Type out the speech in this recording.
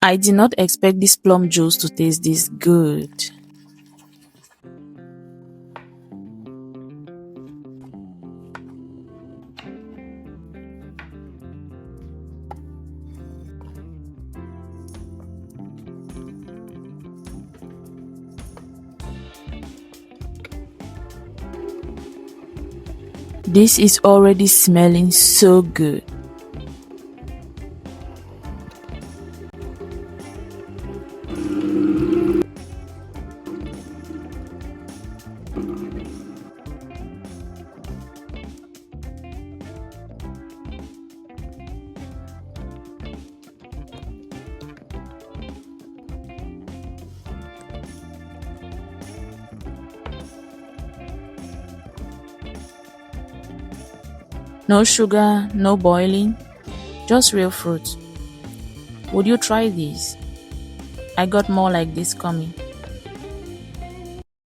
I did not expect this plum juice to taste this good. This is already smelling so good. No sugar, no boiling, just real fruit. Would you try this? I got more like this coming.